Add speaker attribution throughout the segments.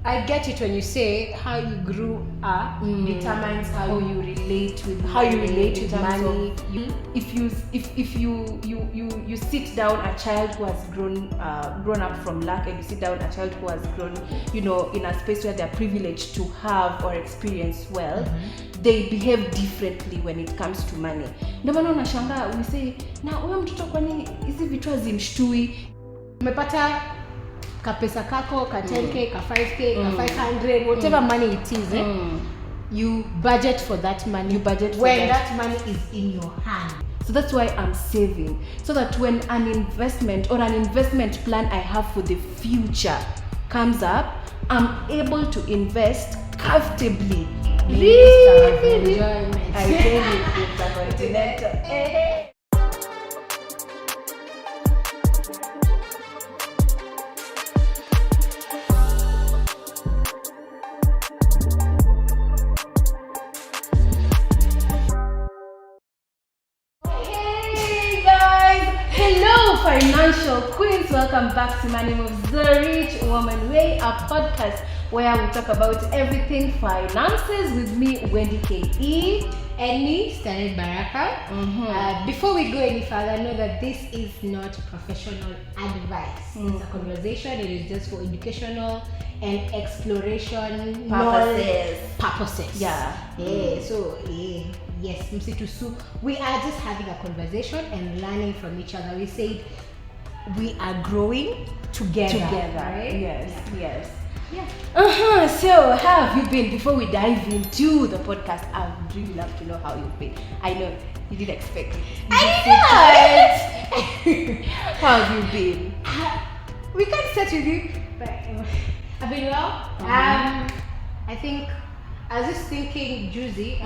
Speaker 1: I get it when you say how you grew up determines how you relate with money.
Speaker 2: If you sit down a child who has grown up from lack, and you sit down a child who has grown, in a space where they're privileged to have or experience wealth, they behave differently when it comes to money. Ndio maana unashangaa we say na wewe mtoto kwani hizi vitu hazimshtui?
Speaker 1: Umepata kapesa kako ka 10k ka 5k ka 500 whatever money it is, you budget for that money. When that money is in your hand.
Speaker 2: So that's why I'm saving, so that when an investment or an investment plan I have for the future comes up, I'm able to invest comfortably.
Speaker 1: Really enjoyment.
Speaker 2: I tell you, it's a continental. Financial Queens, welcome back to my name of The Rich Woman Way, a podcast where we talk about everything finances with me, Wendy K.E.
Speaker 1: and me, Stanley Baraka. Before we go any further, know that this is not professional advice. It's a conversation. It is just for educational and exploration purposes. Yes, we are just having a conversation and learning from each other. We said we are growing together, right?
Speaker 2: Yes. Yeah. So how have you been? Before we dive into the podcast, I would really love to know how you've been. I know you didn't expect it.
Speaker 1: I know.
Speaker 2: How have you been?
Speaker 1: We can't start with you, but I've been well. I think I was just thinking, Juicy.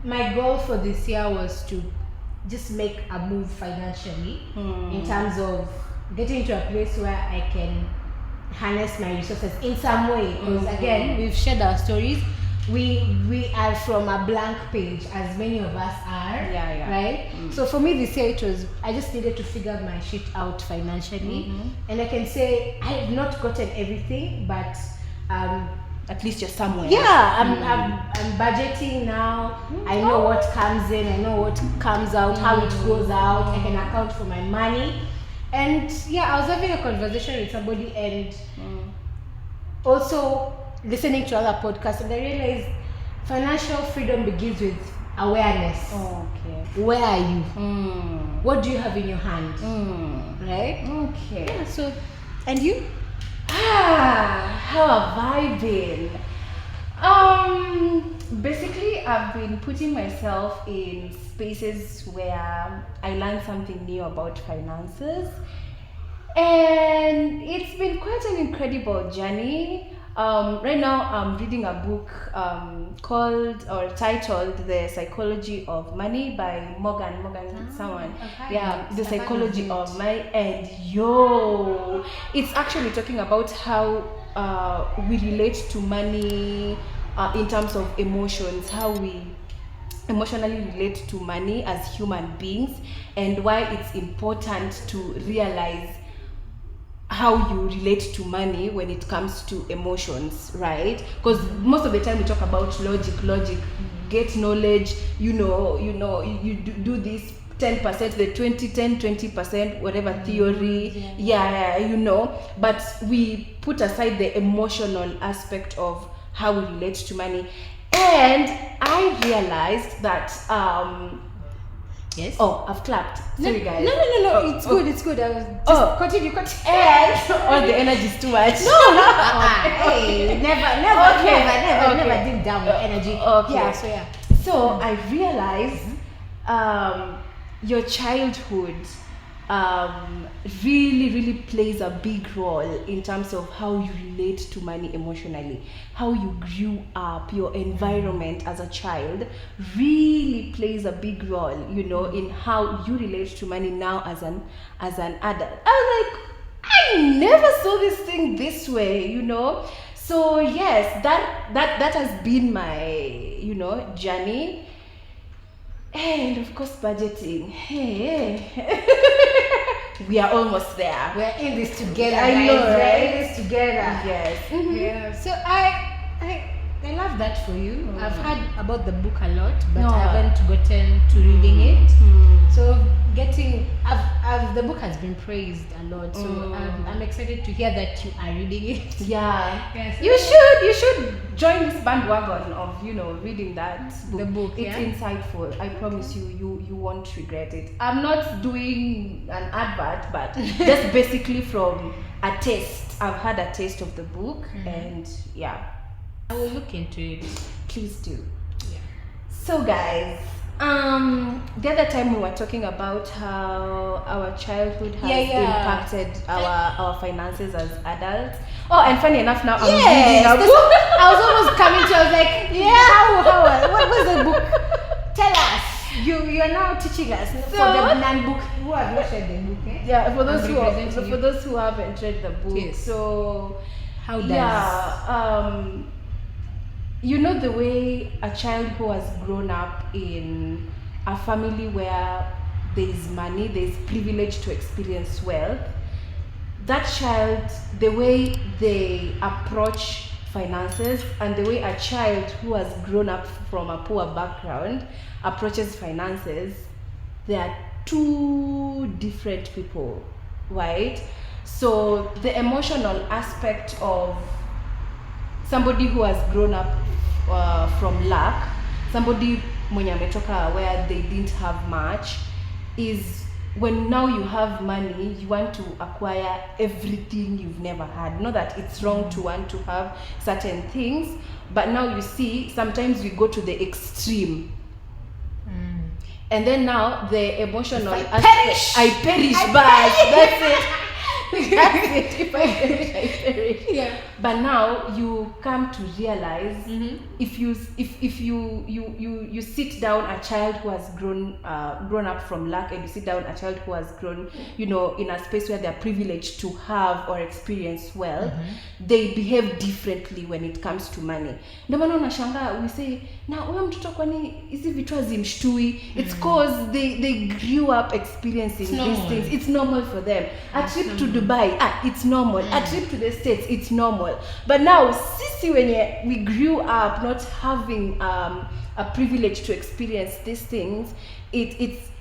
Speaker 1: My goal for this year was to just make a move financially in terms of getting to a place where I can harness my resources in some way. Because again, we've shared our stories. We are from a blank page, as many of us are. Right? So for me this year, I just needed to figure my shit out financially. And I can say I have not gotten everything, but
Speaker 2: at least you're somewhere.
Speaker 1: I'm budgeting now. I know what comes in, I know what comes out, how it goes out. I can account for my money. And I was having a conversation with somebody and also listening to other podcasts, and I realized financial freedom begins with awareness. Where are you? What do you have in your hand? Right?
Speaker 2: Okay.
Speaker 1: Yeah, so, and you?
Speaker 2: How have I been? Basically, I've been putting myself in spaces where I learn something new about finances, and it's been quite an incredible journey. Right now, I'm reading a book titled "The Psychology of Money" by Morgan. The Psychology of Money, and it's actually talking about how we relate to money in terms of emotions, how we emotionally relate to money as human beings, and why it's important to realize how you relate to money when it comes to emotions, right? Because most of the time we talk about logic, get knowledge, you do this 10%, the 20%, whatever theory, but we put aside the emotional aspect of how we relate to money. And I realized that
Speaker 1: yes.
Speaker 2: Oh, I've clapped. Sorry, guys.
Speaker 1: No. It's good. I was just continue.
Speaker 2: And all the energy is too much.
Speaker 1: Hey, never dim down your energy.
Speaker 2: Okay. So I realized your childhood really plays a big role in terms of how you relate to money emotionally. How you grew up, your environment as a child really plays a big role, in how you relate to money now as an adult. I was like, I never saw this thing this way, So yes, that has been my, journey. And of course budgeting. Hey. we are almost there.
Speaker 1: We're in this together.
Speaker 2: I know,
Speaker 1: guys.
Speaker 2: right?
Speaker 1: We're in this together.
Speaker 2: Yes.
Speaker 1: Yeah. So I love that for you. I've heard about the book a lot, but
Speaker 2: No.
Speaker 1: I haven't gotten to reading it. So the book has been praised a lot. So I'm excited to hear that you are reading it.
Speaker 2: Yeah.
Speaker 1: Yes.
Speaker 2: You should join this bandwagon of reading that book.
Speaker 1: The book,
Speaker 2: It's
Speaker 1: yeah?
Speaker 2: insightful. I promise you won't regret it. I'm not doing an advert, but just basically from a taste. I've had a taste of the book, and yeah,
Speaker 1: I will look into it.
Speaker 2: please do.
Speaker 1: Yeah.
Speaker 2: So guys, the other time we were talking about how our childhood has impacted our finances as adults. Oh, and funny enough, now I'm reading a book.
Speaker 1: I was almost coming to. I was like, what was the book? Tell us. You are now teaching us for the non-book who have not read the book. Eh?
Speaker 2: Yeah, for those
Speaker 1: representing
Speaker 2: for those who haven't read the book.
Speaker 1: Yes.
Speaker 2: So
Speaker 1: How does
Speaker 2: the way a child who has grown up in a family where there is money, there is privilege to experience wealth, that child, the way they approach finances and the way a child who has grown up from a poor background approaches finances, they are two different people, right? So the emotional aspect of somebody who has grown up from lack, somebody mwenye ametoka where they didn't have much, is when now you have money, you want to acquire everything you've never had. Not that it's wrong to want to have certain things, but now you see sometimes we go to the extreme. And then now the emotional
Speaker 1: I perish,
Speaker 2: but that's it. That's it. If I perish, I perish.
Speaker 1: Yeah.
Speaker 2: But now you come to realize if you sit down a child who has grown up from lack, and you sit down a child who has grown in a space where they're privileged to have or experience wealth, they behave differently when it comes to money. Ndio maana unashangaa we say na huyo mtoto kwani hizi vitu hazimshtui. It's cause they grew up experiencing these things. It's normal for them. A trip to Dubai, it's normal. A trip to the States, it's normal. But now sisi wenye we grew up not having a privilege to experience these things, it's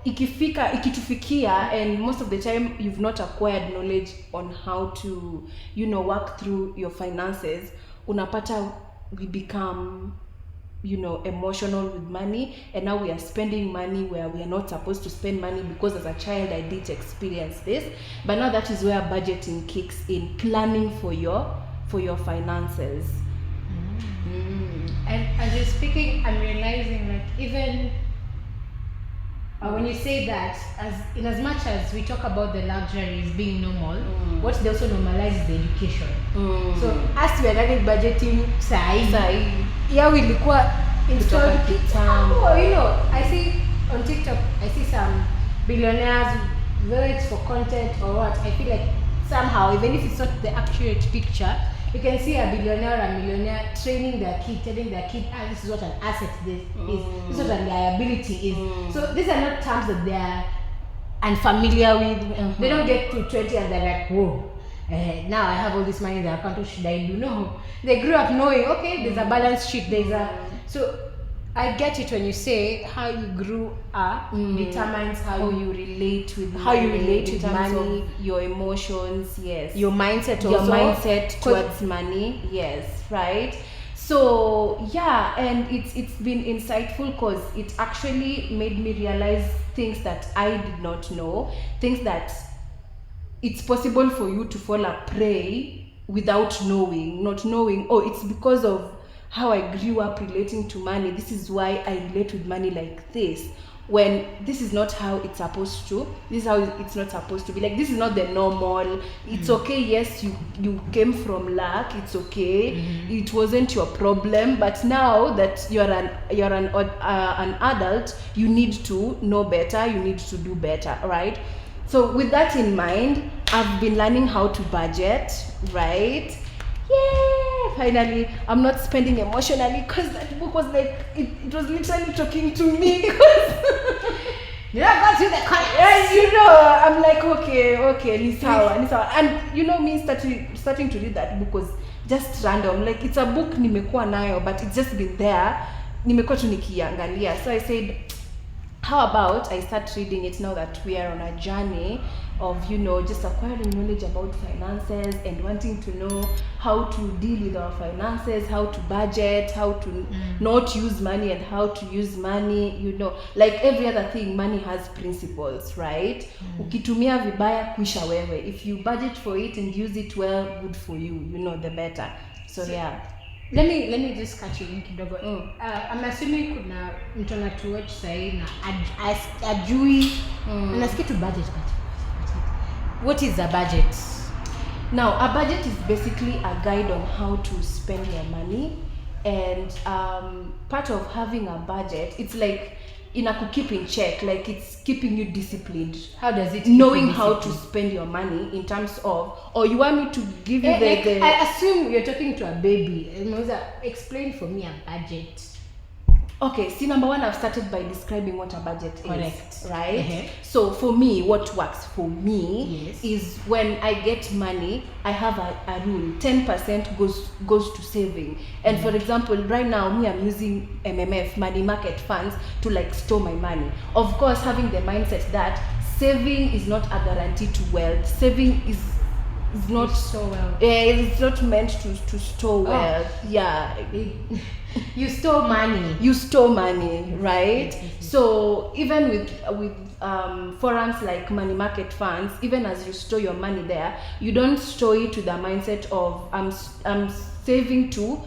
Speaker 2: ikitufikia, and most of the time you've not acquired knowledge on how to work through your finances, unapata we become emotional with money, and now we are spending money where we are not supposed to spend money, because as a child I did experience this. But now that is where budgeting kicks in, planning for your finances.
Speaker 1: And as you're speaking, I'm realizing that even when you say that, in as much as we talk about the luxuries being normal, what they also normalize is the education. So as we are learning budgeting sahi, ilikuwa installed kitambo. I see on TikTok, I see some billionaires, whether it's for content or what, I feel like somehow, even if it's not the accurate picture, you can see a billionaire or a millionaire training their kid, telling their kid, this is what an asset is, this is what a liability is. So these are not terms that they are unfamiliar with. They don't get to 20 and they're like, whoa, now I have all this money in the account, what should I do? No, they grew up knowing, okay, there's a balance sheet, so I get it when you say how you grew up determines how you relate with money,
Speaker 2: your emotions, yes,
Speaker 1: your mindset
Speaker 2: towards money, yes, right? So yeah, and it's been insightful because it actually made me realize things that I did not know, things that it's possible for you to fall a prey without not knowing, it's because of how I grew up relating to money. This is why I relate with money like this. When this is not how it's supposed to. This is how it's not supposed to be. Like, this is not the normal. It's okay. Yes, you came from lack. It's okay. It wasn't your problem. But now that you're an adult, you need to know better. You need to do better, right? So with that in mind, I've been learning how to budget, right? Yeah, finally, I'm not spending emotionally, because that book was like, it was literally talking to me.
Speaker 1: Did I go to the corner?
Speaker 2: Yeah, you know, I'm like, okay, ni sawa. And you know me starting to read that book was just random. Like it's a book nimekuwa nayo, but it's just been there. Nimekuwa tu nikiangalia. So I said, how about I start reading it now that we are on a journey of, you know, just acquiring knowledge about finances and wanting to know how to deal with our finances, how to budget, how to not use money and how to use money, you know, like every other thing, money has principles, right? Ukitumia vibaya kuisha wewe. If you budget for it and use it well, good for you, you know, the better. So yeah.
Speaker 1: Let me just catch you in kidogo. I'm assuming kuna mtu anatuwatch sahi na ajui anasikia tu budget. What is a budget?
Speaker 2: Now, a budget is basically a guide on how to spend your money, and part of having a budget, it's like keep in check, like it's keeping you disciplined.
Speaker 1: How does it?
Speaker 2: Knowing how to spend your money in terms of, or you want me to give you the
Speaker 1: I assume you're talking to a baby. Explain for me a budget.
Speaker 2: Okay, see, number one, I've started by describing what a budget
Speaker 1: is,
Speaker 2: right?
Speaker 1: Uh-huh.
Speaker 2: So for me, what works for me is when I get money, I have a rule. 10% goes to saving. And for example, right now, I'm using MMF, money market funds, to like store my money. Of course, having the mindset that saving is not a guarantee to wealth. Saving is not
Speaker 1: so well.
Speaker 2: It's not meant to store wealth. Yeah.
Speaker 1: You store money,
Speaker 2: right? So even with forums like money market funds, even as you store your money there, you don't store it with the mindset of I'm saving to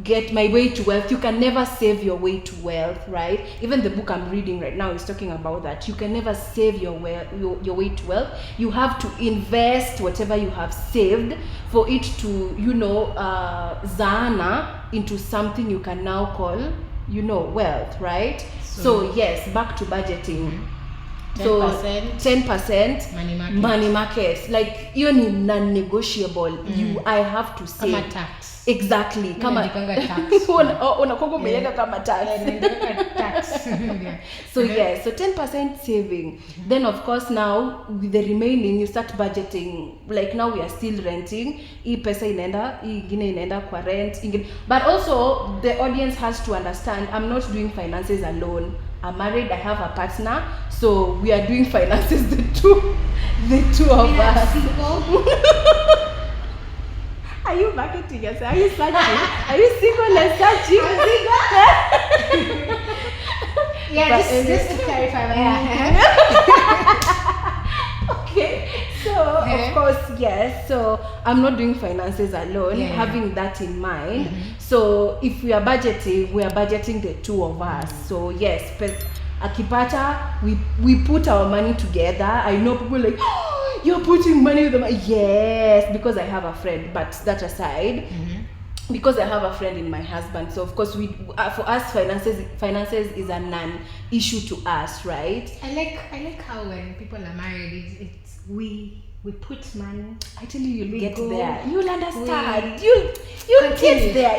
Speaker 2: get my way to wealth. You can never save your way to wealth, right? Even the book I'm reading right now is talking about that. You can never save your way to wealth. You have to invest whatever you have saved for it to, you know, zaana into something you can now call, you know, wealth, right? So yes, back to budgeting. 10% money market. Like you ni non-negotiable. I have to save.
Speaker 1: Kama tax.
Speaker 2: Exactly. Kama
Speaker 1: tax.
Speaker 2: Unakongo umeweka kama tax. So
Speaker 1: yes,
Speaker 2: so 10% saving. Then of course now with the remaining you start budgeting. Like now we are still renting. Hii pesa inaenda, hii ingine inaenda kwa rent. But also the audience has to understand I'm not doing finances alone. I'm married, I have a partner, so we are doing finances, the two of us. Are you marketing yourself? Are you searching? Are you single and searching?
Speaker 1: Yeah, just to clarify.
Speaker 2: Okay, so of course, yes. So I'm not doing finances alone, having that in mind. So if we are budgeting the two of us. So yes, akipata, we put our money together. I know people like, oh, you're putting money with them. Yes, because I have a friend. But that aside, because I have a friend in my husband, so of course for us finances is a non-issue to us, right?
Speaker 1: I like how when people are married, it's we put money.
Speaker 2: I tell you, you'll get there. You'll understand. You'll get there.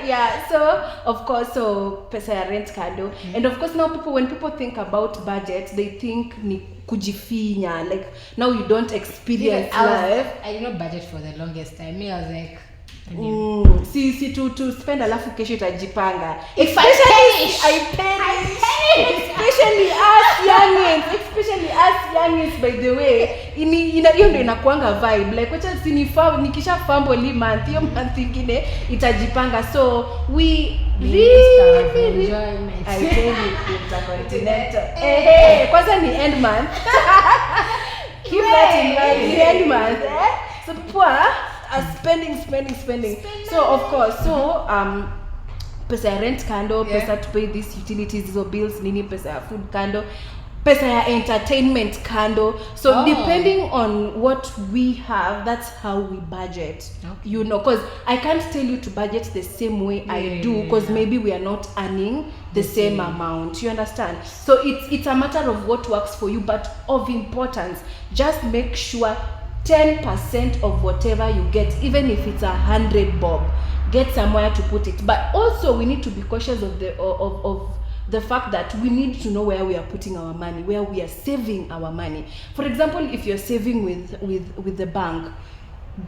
Speaker 2: Yeah. So of course, so pesa ya rent kado, and of course now when people think about budget, they think ni kujifinya. Like now you don't experience life.
Speaker 1: I did not budget for the longest time. I was like,
Speaker 2: si to spend alafu kesho itajipanga.
Speaker 1: If I
Speaker 2: pay. Especially us youngins, by the way, hiyo ndio inakuanga vibe. Like wacha nikisha fumble hii month, hiyo month ingine itajipanga. So we really
Speaker 1: enjoyment.
Speaker 2: I tell you, Intercontinental. Hey, kwanza ni end month. Keep that in mind, the end month. So people are spending. So of course, pesa ya rent kando, pesa to pay these utilities, hizo bills, nini, pesa ya food kando, pesa ya entertainment kando. So depending on what we have, that's how we budget. You know, because I can't tell you to budget the same way I do, because maybe we are not earning the same amount. You understand? So it's a matter of what works for you, but of importance, just make sure 10% of whatever you get, even if it's 100 bob, get somewhere to put it. But also we need to be cautious of the fact that we need to know where we are putting our money, where we are saving our money. For example, if you're saving with the bank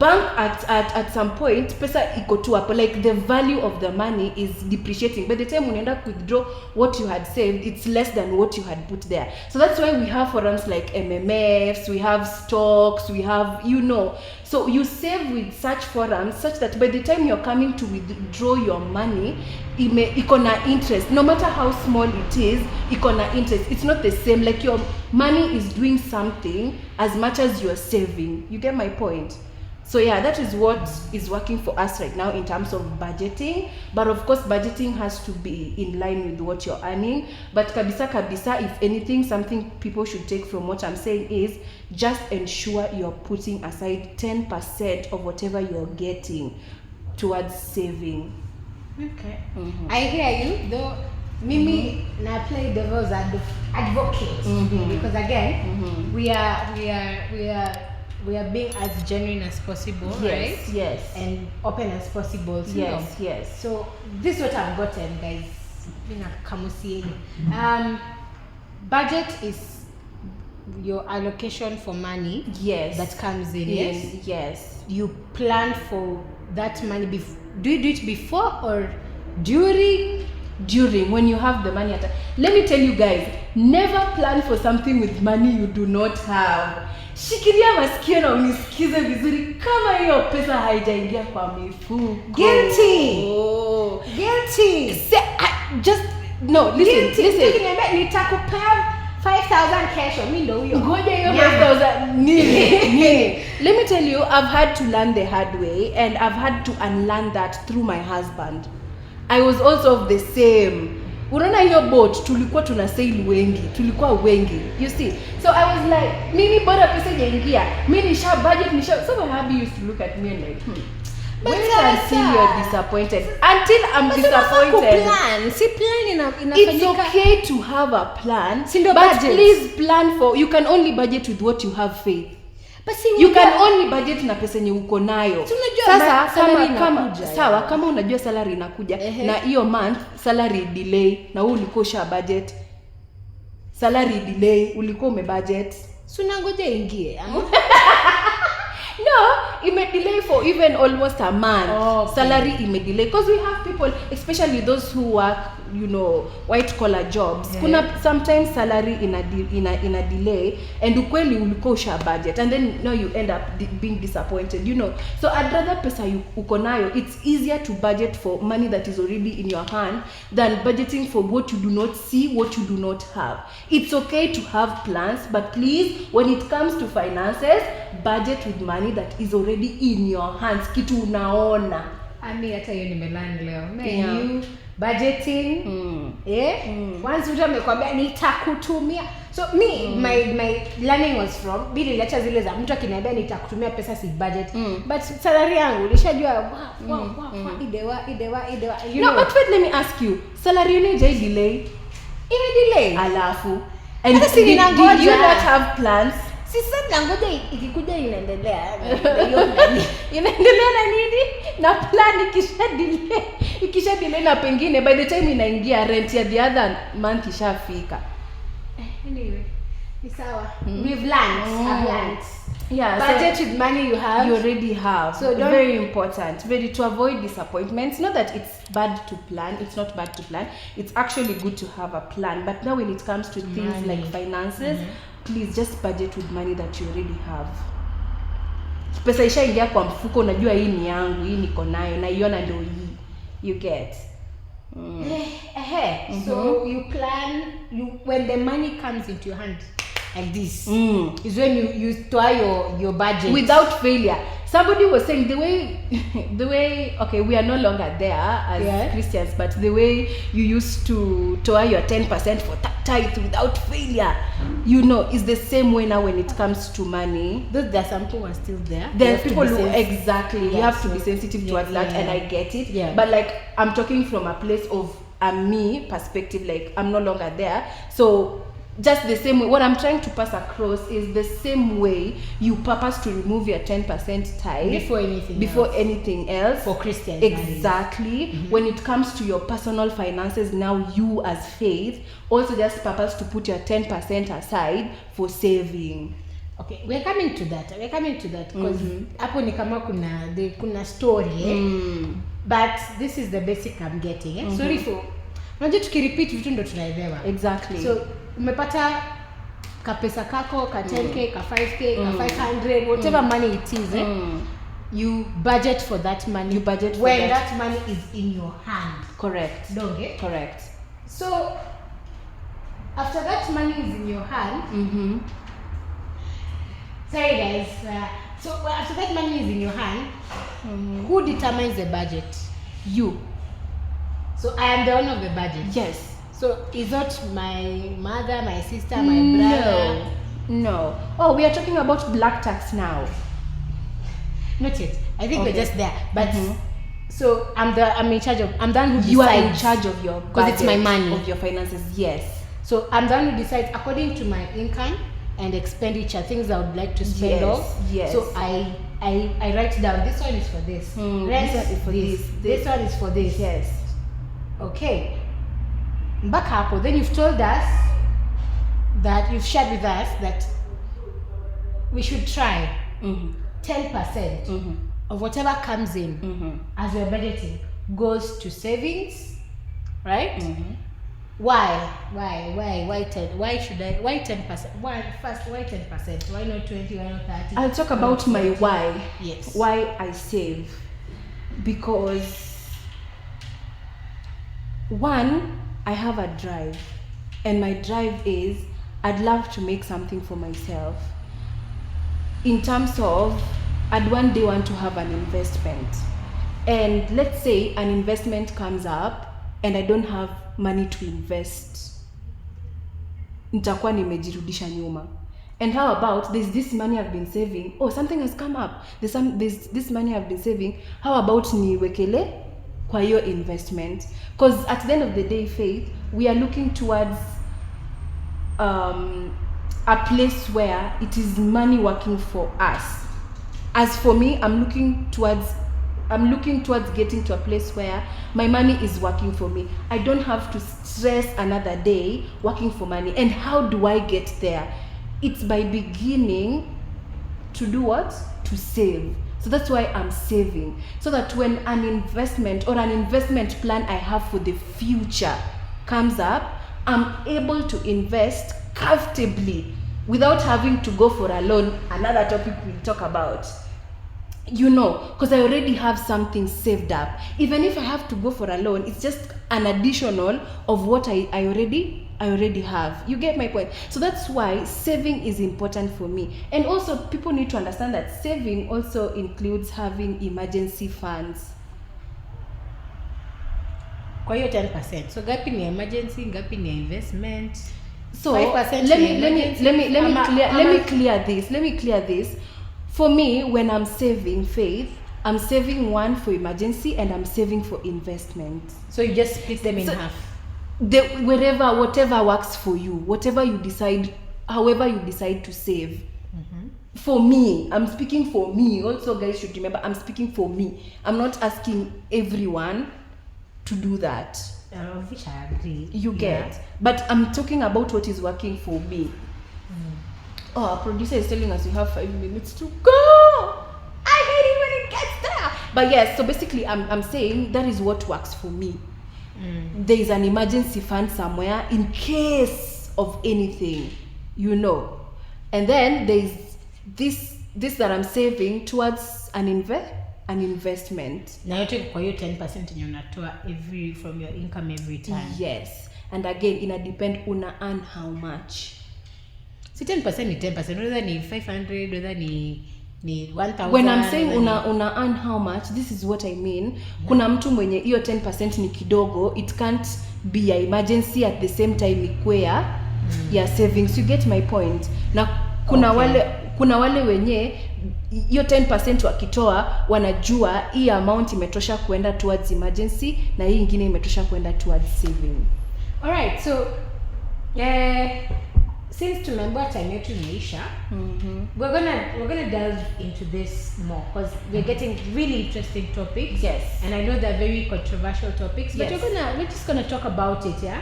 Speaker 2: at some point pesa iko tu hapo, like the value of the money is depreciating. By the time unaenda withdraw what you had saved, it's less than what you had put there. So that's why we have forums like MMFs, we have stocks, we have, so you save with such forums such that by the time you're coming to withdraw your money, iko na interest. No matter how small it is, iko na interest. It's not the same, like your money is doing something as much as you're saving. You get my point? So yeah, that is what is working for us right now in terms of budgeting. But of course, budgeting has to be in line with what you're earning. But kabisa, if anything, something people should take from what I'm saying is just ensure you're putting aside 10% of whatever you're getting towards saving.
Speaker 1: Okay. I hear you, though. Mimi na play devil's advocate, because again, we are being as genuine as possible, right?
Speaker 2: Yes.
Speaker 1: And open as possible.
Speaker 2: Yes.
Speaker 1: So this is what I've gotten, guys. Budget is your allocation for money.
Speaker 2: Yes.
Speaker 1: That comes in.
Speaker 2: Yes.
Speaker 1: You plan for that money. Do you do it before or during?
Speaker 2: During, when you have the money. Let me tell you guys, never plan for something with money you do not have. Shikilia masikio na unisikize vizuri kama hiyo pesa haijaingia kwa mifuko.
Speaker 1: Guilty. Listen. Nitakupea 5,000 cash or mimi ndo huyo.
Speaker 2: Ngoja hiyo 5,000 nini? Let me tell you, I've had to learn the hard way, and I've had to unlearn that through my husband. I was also of the same. Unaona hiyo boat tulikuwa tunasail wengi. You see? So I was like, mimi bora pesa inaingia. Mimi nisha budget. So my hubby used to look at me and like,
Speaker 1: But
Speaker 2: until you're disappointed. Until I'm disappointed. It's okay to have a plan. But please plan for, you can only budget with what you have faith. You can only budget na pesa yenye uko nayo. Sasa kama unajua salary inakuja na hiyo month salary delay na wewe ulikuwa usha budget. Salary delay ulikuwa umebudget.
Speaker 1: So unangoja ingie.
Speaker 2: No, it may delay for even almost a month. Okay. Salary it may delay because we have people, especially those who work, white collar jobs. Kuna sometimes salary in a delay, and ukweli ulikuwa usha budget, and then now you end up being disappointed. So I'd rather pesa uko nayo. It's easier to budget for money that is already in your hand than budgeting for what you do not see, what you do not have. It's okay to have plans, but please, when it comes to finances, budget with money that is already in your hands. Kitu unaona.
Speaker 1: Ami hata hiyo nimelani leo. Budgeting. Once mtu amekwambia nitakutumia. So my learning was from bili lecture zile za mtu akiniambia nitakutumia pesa si budget. But salary yangu nilishajua idewa.
Speaker 2: No, but wait, let me ask you. Salary ni je delay?
Speaker 1: Delay.
Speaker 2: Alafu. And did you not have plans?
Speaker 1: Sasa ngoja ikikuja inaendelea.
Speaker 2: Inaendelea na nini? Na plan ikisha delay na pengine by the time inaingia rent ya the other month ishafika.
Speaker 1: Anyway, ni sawa. We've learned. I've learned.
Speaker 2: Yeah,
Speaker 1: budget with money you
Speaker 2: already have. So very important. Very to avoid disappointments. Not that it's bad to plan. It's not bad to plan. It's actually good to have a plan. But now when it comes to things like finances, please just budget with money that you already have. Pesa ishaingia kwa mfuko, unajua hii ni yangu, hii niko nayo, na iona ndio hii. You get.
Speaker 1: So you plan, when the money comes into your hand like this, is when you store your budget
Speaker 2: without failure. Somebody was saying the way okay, we are no longer there as Christians, but the way you used to store your 10% for tithe without failure, is the same way now when it comes to money.
Speaker 1: Though there are some people who are still there.
Speaker 2: There are people who you have to be sensitive towards that, and I get it.
Speaker 1: Yeah.
Speaker 2: But like, I'm talking from a place of a me perspective, like I'm no longer there. So just the same way. What I'm trying to pass across is the same way you purpose to remove your 10% tithe before anything else.
Speaker 1: For Christians,
Speaker 2: exactly. When it comes to your personal finances, now you as faith also just purpose to put your 10% aside for saving.
Speaker 1: Okay, we're coming to that because hapo ni kama kuna story but this is the basic I'm getting. Sorry for unajua tukirepeat vitu ndo tunaelewa.
Speaker 2: Exactly.
Speaker 1: So umepata kapesa kako ka 10k ka 5k ka 500 whatever money it is, you budget for that money. When that money is in your hand.
Speaker 2: Correct.
Speaker 1: Donge?
Speaker 2: Correct.
Speaker 1: So after that money is in your hand, sorry guys, so after that money is in your hand, who determines the budget?
Speaker 2: You.
Speaker 1: So I am the owner of the budget.
Speaker 2: Yes.
Speaker 1: So is not my mother, my sister, my brother?
Speaker 2: No. Oh, we are talking about black tax now.
Speaker 1: Not yet. I think we're just there. But so I'm in charge of. I'm the one who decides.
Speaker 2: You are in charge of your
Speaker 1: because it's my money,
Speaker 2: of your finances. Yes.
Speaker 1: So I'm the one who decides according to my income and expenditure, things I would like to spend off.
Speaker 2: Yes.
Speaker 1: So I write down. This one is for this. Rent
Speaker 2: this one is for this.
Speaker 1: This one is for this.
Speaker 2: Yes.
Speaker 1: Okay. Back up. Then you've told us that you've shared with us that we should try 10% of whatever comes in as we're budgeting goes to savings, right? Why 10? Why should I? Why 10%? Why 10%? Why not 20? Why not 30?
Speaker 2: I'll talk about my why.
Speaker 1: Yes.
Speaker 2: Why I save. Because one, I have a drive, and my drive is I'd love to make something for myself. In terms of, I'd one day want to have an investment, and let's say an investment comes up and I don't have money to invest, nitakuwa nimejirudisha nyuma. And how about there's this money I've been saving, oh something has come up, there's this money I've been saving, how about niwekele kwa hiyo investment? Because at the end of the day, Faith, we are looking towards a place where it is money working for us. As for me, I'm looking towards getting to a place where my money is working for me. I don't have to stress another day working for money. And how do I get there? It's by beginning to do what? To save. So that's why I'm saving. So that when an investment or an investment plan I have for the future comes up, I'm able to invest comfortably without having to go for a loan. Another topic we'll talk about. You know, because I already have something saved up. Even if I have to go for a loan, it's just an additional of what I already have. You get my point? So that's why saving is important for me. And also people need to understand that saving also includes having emergency funds.
Speaker 1: Kwa hiyo 10%. So gapi ni emergency, gapi ni investment.
Speaker 2: So let me clear this. For me, when I'm saving, Faith, I'm saving one for emergency and I'm saving for investment.
Speaker 1: So you just split them in half.
Speaker 2: Whatever works for you, whatever you decide, however you decide to save. For me, I'm speaking for me. Also, guys should remember, I'm speaking for me. I'm not asking everyone to do that.
Speaker 1: Which I agree.
Speaker 2: You get. But I'm talking about what is working for me. Oh, our producer is telling us we have 5 minutes to go. I hate it when it gets there. But yes, so basically I'm saying that is what works for me. There is an emergency fund somewhere in case of anything, you know. And then there is this that I'm saving towards an investment.
Speaker 1: Now you take for your 10% in your natua from your income every time.
Speaker 2: Yes. And again, it depend una earn how much.
Speaker 1: So 10% ni 10%, whether ni 500, whether ni 1000.
Speaker 2: When I'm saying una earn how much, this is what I mean. Kuna mtu mwenye hiyo 10% ni kidogo, it can't be a emergency at the same time ikwe ya savings. You get my point? Na kuna wale wenye hiyo 10% wakitoa wanajua hii amount imetosha kuenda towards emergency na hii nyingine imetosha kuenda towards saving.
Speaker 1: All right, so since tumeambiwa time yetu imeisha, we're gonna delve into this more because we're getting really interesting topics.
Speaker 2: Yes.
Speaker 1: And I know they're very controversial topics, but
Speaker 2: Yes.
Speaker 1: we're just gonna talk about it, yeah,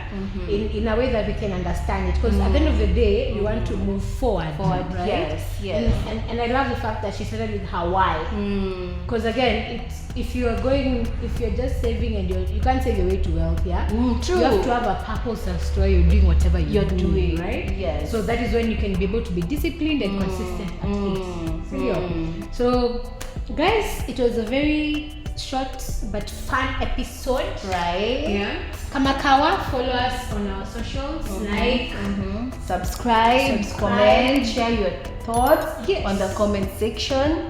Speaker 1: in a way that we can understand it. Because at the end of the day, we want to move forward, right?
Speaker 2: Yes, yes.
Speaker 1: And I love the fact that she started with Hawaii. Because again, if you're just saving and you can't save your way to wealth, yeah.
Speaker 2: True.
Speaker 1: You have to have a purpose and story. You're doing whatever you're doing, right?
Speaker 2: Yes.
Speaker 1: So that is when you can be able to be disciplined and consistent at it. So, guys, it was a very short but fun episode,
Speaker 2: right?
Speaker 1: Yeah. Kamakawa, follow us on our socials, like,
Speaker 2: subscribe, comment, share your thoughts on the comment section.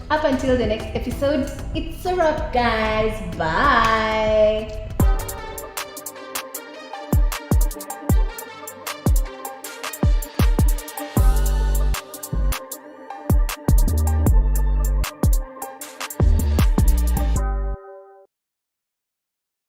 Speaker 2: Up until the next episode, it's a wrap, guys. Bye.